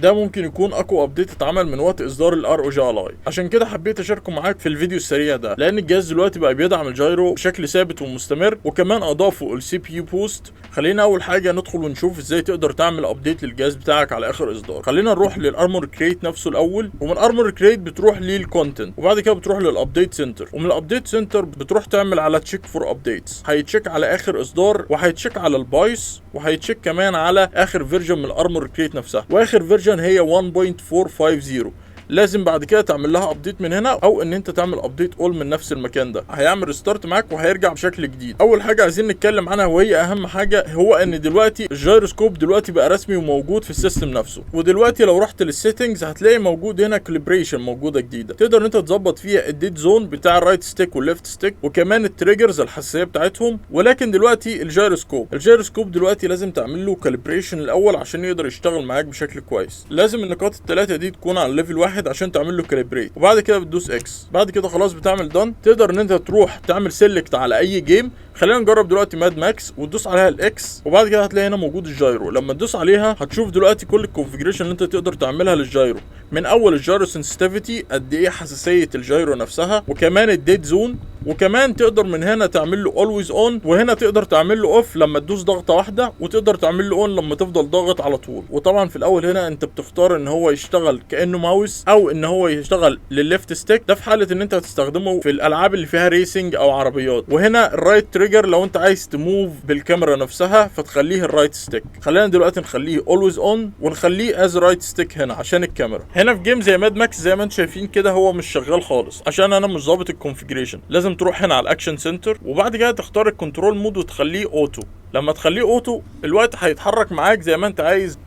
ده ممكن يكون اقوى ابديت اتعمل من وقت اصدار الار او جي الاي. عشان كده حبيت اشاركه معاك في الفيديو السريع ده، لان الجهاز دلوقتي بقى بيدعم الجايرو بشكل ثابت ومستمر، وكمان اضافوا السي بي يو بوست. خلينا اول حاجه ندخل ونشوف ازاي تقدر تعمل ابديت للجهاز بتاعك على اخر اصدار. خلينا نروح للارمور كريت نفسه الاول، ومن ارمور كريت بتروح للكونتنت، وبعد كده بتروح للابديت سنتر، ومن الابديت سنتر بتروح تعمل على تشيك فور ابديتس. هيتشيك على اخر اصدار، وهيتشيك على البايس، وهيتشيك كمان على اخر فيرجن من الارمور كريت نفسها، واخر فيرجن هي 1.450. لازم بعد كده تعمل لها ابديت من هنا، او ان انت تعمل ابديت اول من نفس المكان ده. هيعمل ريستارت معاك وهيرجع بشكل جديد. اول حاجه عايزين نتكلم عنها وهي اهم حاجه، هو ان دلوقتي الجيروسكوب دلوقتي بقى رسمي وموجود في السيستم نفسه. ودلوقتي لو رحت للسيتنجز هتلاقي موجود هنا كاليبريشن موجوده جديده، تقدر ان انت تظبط فيها الديد زون بتاع الرايت ستيك والليفت ستيك، وكمان التريجرز الحساسيه بتاعتهم. ولكن دلوقتي الجيروسكوب دلوقتي لازم تعمل له كاليبريشن الاول عشان يقدر يشتغل معاك بشكل كويس. لازم النقاط الثلاثه دي تكون على ليفل 1 عشان تعمل له كاليبريت، وبعد كده بتدوس اكس. بعد كده خلاص بتعمل دان. تقدر ان انت تروح تعمل سيلكت على اي جيم. خلينا نجرب دلوقتي ماد ماكس، وتدوس عليها الاكس، وبعد كده هتلاقي هنا موجود الجايرو. لما تدوس عليها هتشوف دلوقتي كل الكونفيجريشن اللي انت تقدر تعملها للجايرو، من اول الجايرو سنسيتيفيتي، قد ايه حساسيه الجايرو نفسها، وكمان الديد زون، وكمان تقدر من هنا تعمل له اولويز اون، وهنا تقدر تعمل له اوف لما تدوس ضغطه واحده، وتقدر تعمل له اون لما تفضل ضاغط على طول. وطبعا في الاول هنا انت بتختار ان هو يشتغل كانه ماوس، او ان هو يشتغل للليفت ستيك، ده في حاله ان انت هتستخدمه في الالعاب اللي فيها ريسنج او عربيات. وهنا الرايت تريجر لو انت عايز تموف بالكاميرا نفسها فتخليه الرايت ستيك. خلينا دلوقتي نخليه اولويز اون، ونخليه از رايت ستيك هنا عشان الكاميرا. هنا في جيم زي ماد ماكس زي ما انتم شايفين كده هو مش شغال خالص عشان انا مش ظابط الكونفيجريشن. لازم تروح هنا على الاكشن سنتر، وبعد كده تختار الكنترول مود وتخليه اوتو. لما تخليه اوتو الوقت هيتحرك معاك زي ما انت عايز.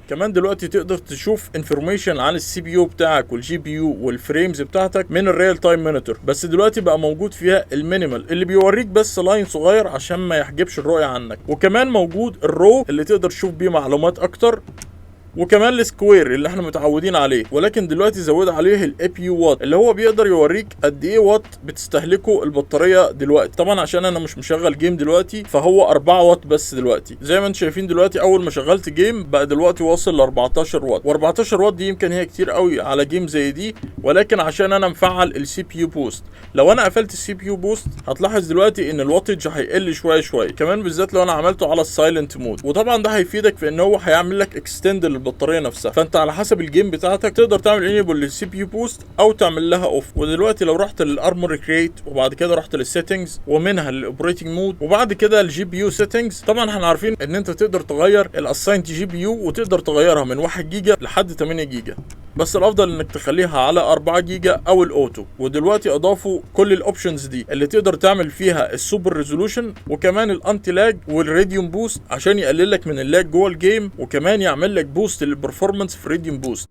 كمان دلوقتي تقدر تشوف انفورميشن عن السي بي يو بتاعك والجي بي يو والفريمز بتاعتك من الريال تايم مونيتور، بس دلوقتي بقى موجود فيها المينيمال اللي بيوريك بس لاين صغير عشان ما يحجبش الرؤيه عنك. وكمان موجود الرو اللي تقدر تشوف بيه معلومات اكتر، وكمان السكوير اللي احنا متعودين عليه. ولكن دلوقتي زود عليه الاي بي يو وات، اللي هو بيقدر يوريك قد ايه وات بتستهلكه البطاريه دلوقتي. طبعا عشان انا مش مشغل جيم دلوقتي فهو 4 وات بس دلوقتي. زي ما انتم شايفين دلوقتي اول ما شغلت جيم بقى دلوقتي واصل ل 14 وات، و14 وات دي يمكن هي كتير قوي على جيم زي دي، ولكن عشان انا مفعل السي بي يو بوست. لو انا قفلت السي بي يو بوست هتلاحظ دلوقتي ان الواتج هيقل شويه شويه، كمان بالذات لو انا عملته على السايلنت مود. وطبعا ده هيفيدك في ان هو هيعمل لك اكستند البطاريه نفسها. فانت على حسب الجيم بتاعتك تقدر تعمل انيبل للسي بي يو بوست او تعمل لها اوف. ودلوقتي لو رحت للارمور كريت، وبعد كده رحت للسيتنجز، ومنها للاوبريتنج مود، وبعد كده الجي بي يو سيتنجز، طبعا احنا عارفين ان انت تقدر تغير الاساينت جي بي يو، وتقدر تغيرها من 1 جيجا لحد 8 جيجا، بس الافضل انك تخليها على 4 جيجا او الاوتو. ودلوقتي اضافوا كل الاوبشنز دي اللي تقدر تعمل فيها السوبر ريزولوشن، وكمان الانتي لاج والراديوم بوست عشان يقلل لك من اللاج جوه الجيم، وكمان يعمل لك بوست للبرفورمانس في راديوم بوست.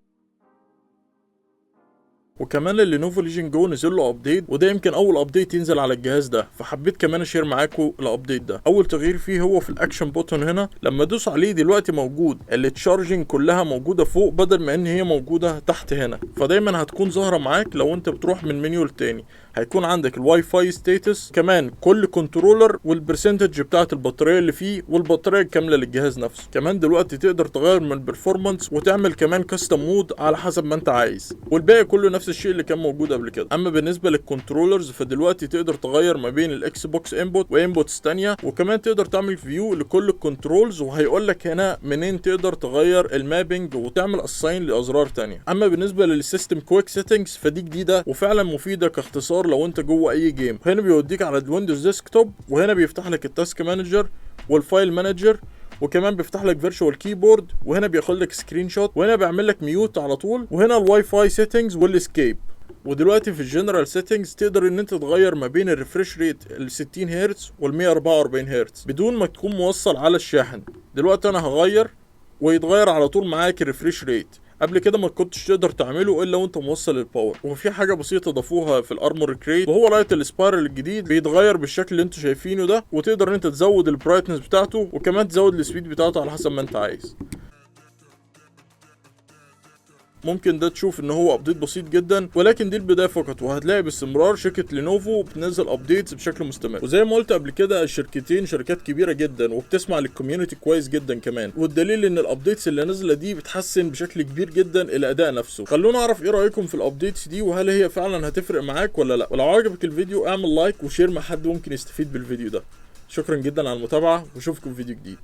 وكمان اللينوفو ليجن جو نزل له ابديت، وده يمكن اول ابديت ينزل على الجهاز ده، فحبيت كمان اشير معاكم الابديت ده. اول تغيير فيه هو في الاكشن بوتون. هنا لما ادوس عليه دلوقتي موجود التشارجنج كلها موجوده فوق بدل ما ان هي موجوده تحت هنا، فدايما هتكون ظاهره معاك لو انت بتروح من منيو لتاني. هيكون عندك الواي فاي ستاتس، كمان كل كنترولر والبرسنتج بتاعت البطاريه اللي فيه، والبطاريه الكامله للجهاز نفسه. كمان دلوقتي تقدر تغير من البرفورمانس وتعمل كمان كاستم مود على حسب ما انت عايز، والباقي كله نفس الشيء اللي كان موجود قبل كده. اما بالنسبه للكنترولرز فدلوقتي تقدر تغير ما بين الاكس بوكس انبوت وانبوتس ثانيه، وكمان تقدر تعمل فيو لكل الكنترولز، وهيقول لك هنا منين تقدر تغير المابنج وتعمل اساين لازرار ثانيه. اما بالنسبه للسيستم كويك سيتنجز فدي جديده وفعلا مفيده كاختصار لو انت جوه اي جيم. هنا بيوديك على الويندوز ديسكتوب، وهنا بيفتح لك التاسك مانجر والفايل مانجر، وكمان بيفتح لك فيرتشوال كيبورد، وهنا بياخد لك سكرين شوت، وهنا بيعمل لك ميوت على طول، وهنا الواي فاي سيتنجز والاسكيب. ودلوقتي في الجنرال سيتنجز تقدر ان انت تغير ما بين الريفريش ريت ال 60 هرتز وال 144 هرتز بدون ما تكون موصل على الشاحن. دلوقتي انا هغير ويتغير على طول معاك الريفريش ريت. قبل كده ما كنتش تقدر تعمله الا وانت موصل الباور. وفي حاجه بسيطه ضافوها في الارمور كريت، وهو لايت السبايرل الجديد بيتغير بالشكل اللي انتوا شايفينه ده، وتقدر ان انت تزود البرايتنس بتاعته، وكمان تزود السبيد بتاعته على حسب ما انت عايز. ممكن ده تشوف ان هو ابديت بسيط جدا، ولكن دي البدايه فقط، وهتلاقي باستمرار شركه لينوفو بتنزل ابديتس بشكل مستمر. وزي ما قلت قبل كده الشركتين شركات كبيره جدا وبتسمع للكوميونتي كويس جدا كمان، والدليل ان الابديتس اللي نازله دي بتحسن بشكل كبير جدا الاداء نفسه. خلونا اعرف ايه رايكم في الابديتس دي، وهل هي فعلا هتفرق معاك ولا لا. ولو عجبك الفيديو اعمل لايك وشير مع حد ممكن يستفيد بالفيديو ده. شكرا جدا على المتابعه، واشوفكم في فيديو جديد.